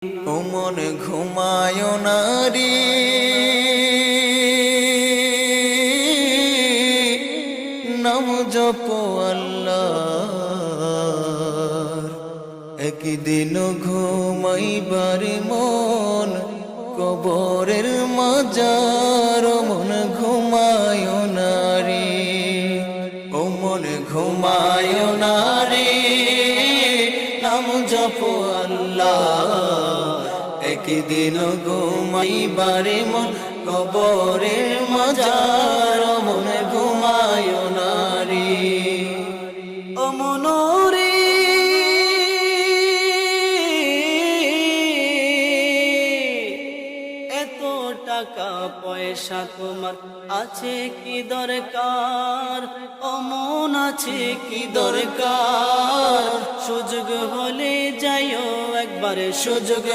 ও মন ঘুমায় না রে, নাম জপ আল্লাহর। একদিন ঘুমাইবার মন কবরের মাজার। ও মন ঘুমায় না রে, ও মন ঘুমায় না রে, নাম জপ আল্লাহ। একদিন ঘুমাইবার মন কবরের মাজার। ও মন ঘুমায় না রে, ও মন রে, এত টাকা পয়সা তোমার আছে কি দরকার? ও মন আছে কি দরকার? সুযোগ হলে যাইও একবার, সুযোগ